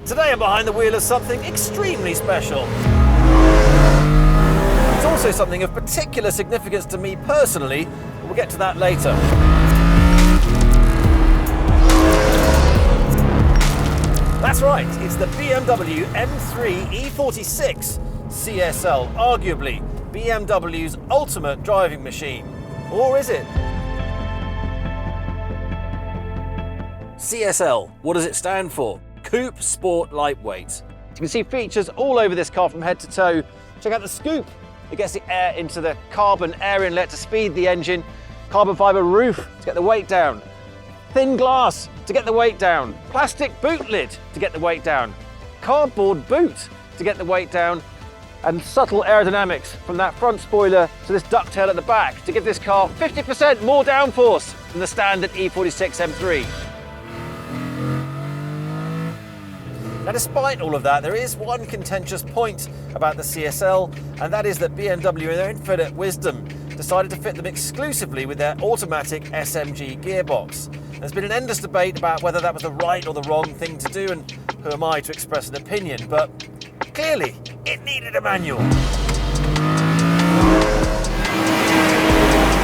Today I'm behind the wheel of something extremely special. It's also something of particular significance to me personally, but we'll get to that later. That's right, it's the BMW M3 E46 CSL, arguably BMW's ultimate driving machine. Or is it? CSL, what does it stand for? Coupe Sport Lightweight. You can see features all over this car from head to toe. Check out the scoop. It gets the air into the carbon air inlet to speed the engine. Carbon fibre roof to get the weight down. Thin glass to get the weight down. Plastic boot lid to get the weight down. Cardboard boot to get the weight down. And subtle aerodynamics from that front spoiler to this ducktail at the back to give this car 50% more downforce than the standard E46 M3. Now, despite all of that, there is one contentious point about the CSL, and that is that BMW, in their infinite wisdom, decided to fit them exclusively with their automatic SMG gearbox. There's been an endless debate about whether that was the right or the wrong thing to do, and who am I to express an opinion, but clearly it needed a manual.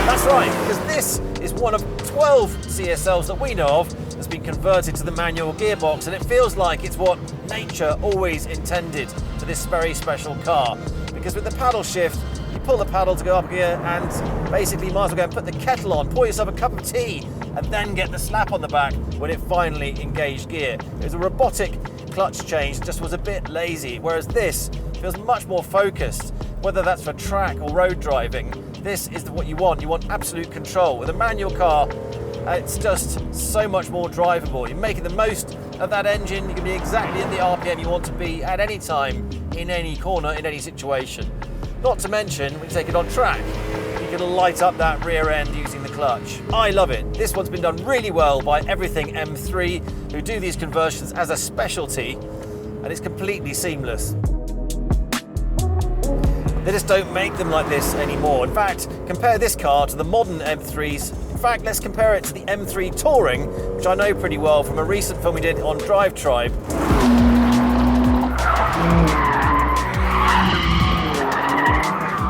That's right, because this is one of 12 CSLs that we know of that's been converted to the manual gearbox, and it feels like it's what nature always intended for this very special car. Because with the paddle shift, you pull the paddle to go up gear and basically you might as well go and put the kettle on, pour yourself a cup of tea, and then get the slap on the back when it finally engaged gear. It was a robotic clutch change, it just was a bit lazy, whereas this feels much more focused, whether that's for track or road driving. This is what you want. You want absolute control. With a manual car, it's just so much more drivable. You're making the most of that engine. You can be exactly at the RPM you want to be at any time, in any corner, in any situation. Not to mention, when you take it on track, you can light up that rear end using the clutch. I love it. This one's been done really well by EverythingM, who do these conversions as a specialty, and it's completely seamless. They just don't make them like this anymore. In fact, compare this car to the modern M3s. In fact, let's compare it to the M3 Touring, which I know pretty well from a recent film we did on DRIVETRIBE.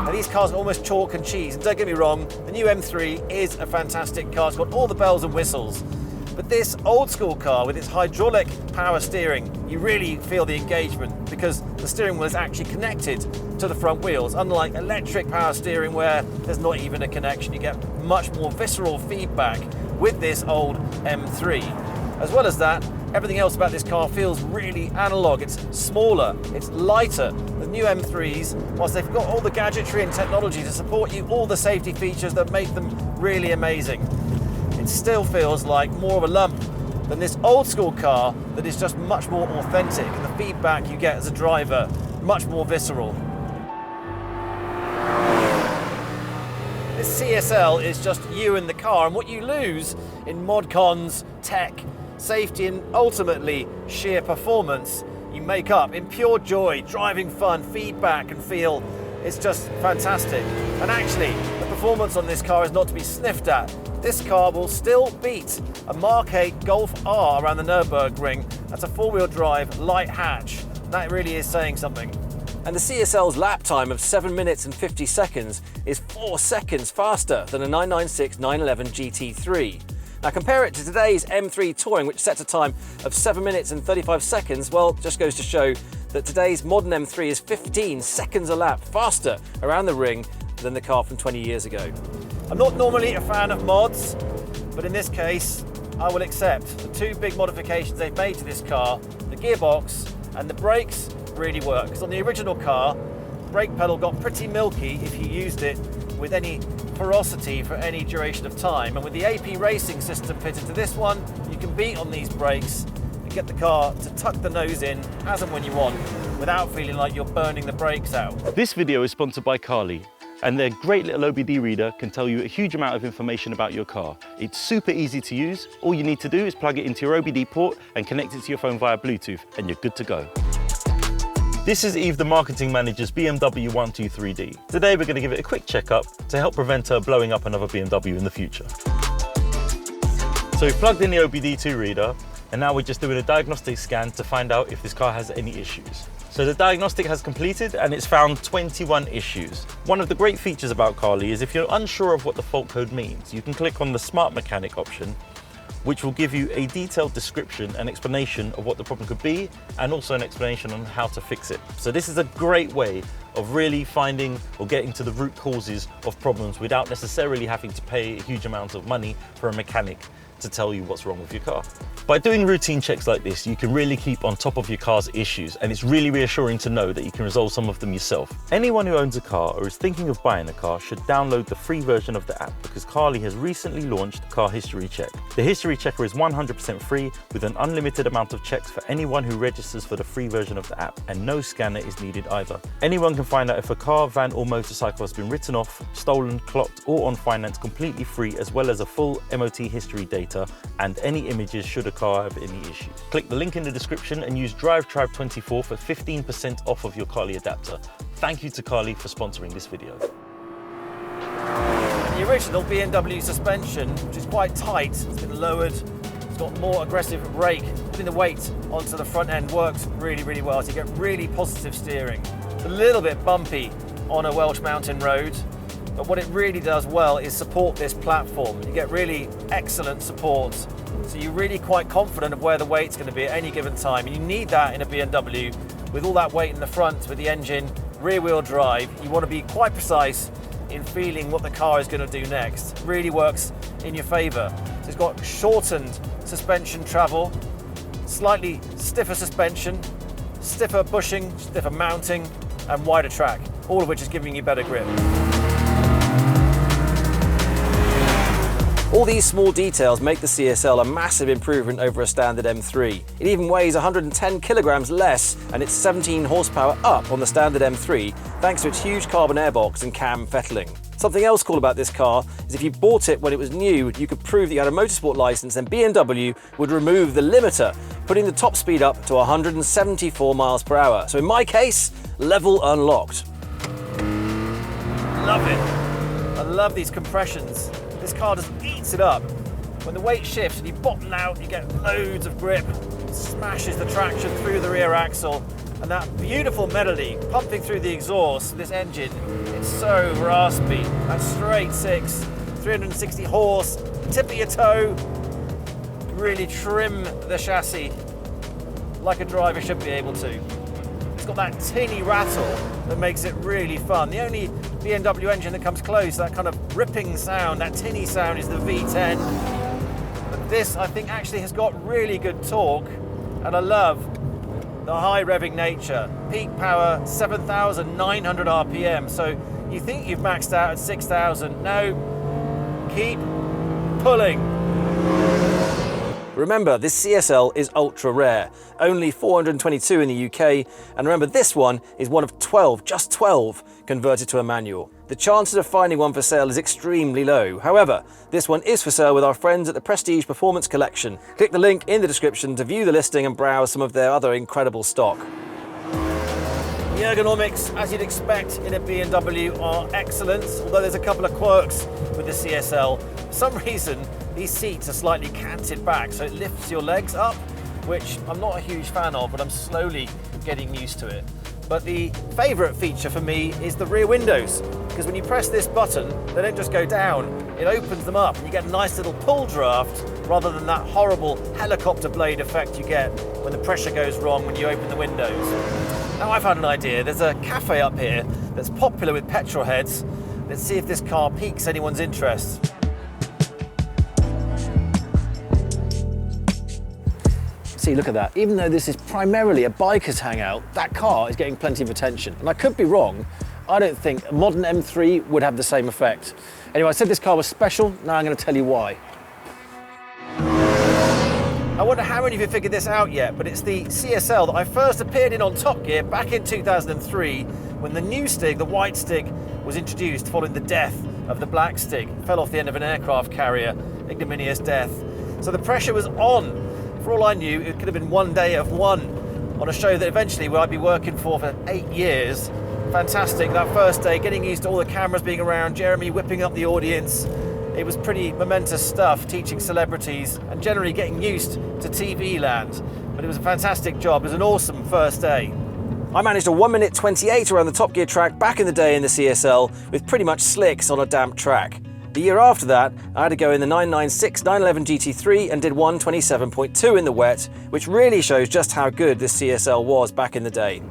Now, these cars are almost chalk and cheese, and don't get me wrong, the new M3 is a fantastic car. It's got all the bells and whistles. But this old school car with its hydraulic power steering, you really feel the engagement because the steering wheel is actually connected to the front wheels, unlike electric power steering where there's not even a connection. You get much more visceral feedback with this old M3. As well as that, everything else about this car feels really analog. It's smaller, it's lighter. The new M3s, whilst they've got all the gadgetry and technology to support you, all the safety features that make them really amazing, it still feels like more of a lump than this old school car that is just much more authentic, and the feedback you get as a driver, much more visceral. This CSL is just you and the car, and what you lose in mod cons, tech, safety, and ultimately sheer performance, you make up in pure joy, driving fun, feedback and feel. It's just fantastic. And actually, the performance on this car is not to be sniffed at. This car will still beat a Mark 8 Golf R around the Nürburgring. That's a four-wheel drive light hatch. That really is saying something. And the CSL's lap time of 7 minutes and 50 seconds is 4 seconds faster than a 996 911 GT3. Now compare it to today's M3 Touring, which sets a time of 7 minutes and 35 seconds. Well, just goes to show that today's modern M3 is 15 seconds a lap faster around the ring than the car from 20 years ago. I'm not normally a fan of mods, but in this case, I will accept the two big modifications they've made to this car. The gearbox and the brakes really work. Because on the original car, the brake pedal got pretty milky if you used it with any ferocity for any duration of time. And with the AP racing system fitted to this one, you can beat on these brakes and get the car to tuck the nose in as and when you want without feeling like you're burning the brakes out. This video is sponsored by Carly, and their great little OBD reader can tell you a huge amount of information about your car. It's super easy to use. All you need to do is plug it into your OBD port and connect it to your phone via Bluetooth, and you're good to go. This is Eve, the marketing manager's BMW 123D. Today we're going to give it a quick checkup to help prevent her blowing up another BMW in the future. So we've plugged in the OBD2 reader, And now we're just doing a diagnostic scan to find out if this car has any issues. So the diagnostic has completed and it's found 21 issues. One of the great features about Carly is if you're unsure of what the fault code means, you can click on the Smart Mechanic option, which will give you a detailed description and explanation of what the problem could be, and also an explanation on how to fix it. So this is a great way of really finding or getting to the root causes of problems without necessarily having to pay a huge amount of money for a mechanic to tell you what's wrong with your car. By doing routine checks like this, you can really keep on top of your car's issues, and it's really reassuring to know that you can resolve some of them yourself. Anyone who owns a car or is thinking of buying a car should download the free version of the app, because Carly has recently launched Car History Check. The History Checker is 100% free with an unlimited amount of checks for anyone who registers for the free version of the app, and no scanner is needed either. Anyone can find out if a car, van or motorcycle has been written off, stolen, clocked or on finance completely free, as well as a full MOT history data and any images should a car have any issues. Click the link in the description and use DRIVETRIBE24 for 15% off of your Carly adapter. Thank you to Carly for sponsoring this video. The original BMW suspension, which is quite tight, it's been lowered. It's got more aggressive brake. Putting the weight onto the front end works really, really well. So you get really positive steering. It's a little bit bumpy on a Welsh mountain road, but what it really does well is support this platform. You get really excellent support. So you're really quite confident of where the weight's going to be at any given time. And you need that in a BMW with all that weight in the front, with the engine, rear wheel drive. You want to be quite precise in feeling what the car is going to do next. It really works in your favour. So it's got shortened suspension travel, slightly stiffer suspension, stiffer bushing, stiffer mounting, and wider track, all of which is giving you better grip. All these small details make the CSL a massive improvement over a standard M3. It even weighs 110 kilograms less, and it's 17 horsepower up on the standard M3 thanks to its huge carbon airbox and cam fettling. Something else cool about this car is if you bought it when it was new, you could prove that you had a motorsport license, and BMW would remove the limiter, putting the top speed up to 174 miles per hour. So in my case, level unlocked. Love it. I love these compressions. This car just eats it up. When the weight shifts and you bottom out, you get loads of grip. It smashes the traction through the rear axle, and that beautiful melody pumping through the exhaust of this engine. It's so raspy. That straight six, 360 horse, tip of your toe. Really trim the chassis like a driver should be able to. It's got that tinny rattle that makes it really fun. The only BMW engine that comes close, that kind of ripping sound, that tinny sound, is the V10. But this, I think, actually has got really good torque, and I love the high revving nature. Peak power, 7,900 RPM. So you think you've maxed out at 6,000. No, keep pulling. Remember, this CSL is ultra rare, only 422 in the UK, and remember this one is one of 12, just 12, converted to a manual. The chances of finding one for sale is extremely low. However, this one is for sale with our friends at the Prestige Performance Collection. Click the link in the description to view the listing and browse some of their other incredible stock. The ergonomics, as you'd expect in a BMW, are excellent, although there's a couple of quirks with the CSL. For some reason, these seats are slightly canted back, so it lifts your legs up, which I'm not a huge fan of, but I'm slowly getting used to it. But the favourite feature for me is the rear windows, because when you press this button, they don't just go down, it opens them up and you get a nice little pull draft rather than that horrible helicopter blade effect you get when the pressure goes wrong when you open the windows. Now I've had an idea. There's a cafe up here that's popular with petrol heads. Let's see if this car piques anyone's interest. See, look at that. Even though this is primarily a biker's hangout, that car is getting plenty of attention. And I could be wrong. I don't think a modern M3 would have the same effect. Anyway, I said this car was special. Now I'm going to tell you why. I wonder how many of you figured this out yet, but it's the CSL that I first appeared in on Top Gear back in 2003 when the new Stig, the white Stig, was introduced following the death of the black Stig. It fell off the end of an aircraft carrier, ignominious death. So the pressure was on. For all I knew, it could have been one day of one on a show that eventually I'd be working for 8 years. Fantastic, that first day, getting used to all the cameras being around, Jeremy whipping up the audience. it was pretty momentous stuff, teaching celebrities and generally getting used to TV land. But it was a fantastic job. It was an awesome first day. I managed a 1 minute 28 around the Top Gear track back in the day in the CSL with pretty much slicks on a damp track. The year after that, I had to go in the 996 911 GT3 and did 1:27.2 in the wet, which really shows just how good this CSL was back in the day.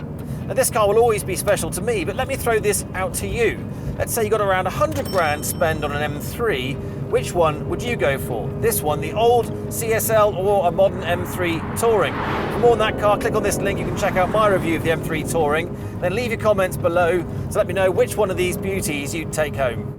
Now this car will always be special to me, but let me throw this out to you. Let's say you got around 100 grand spend on an M3, which one would you go for? This one, the old CSL, or a modern M3 Touring? For more on that car, click on this link. You can check out my review of the M3 Touring. Then leave your comments below to let me know which one of these beauties you'd take home.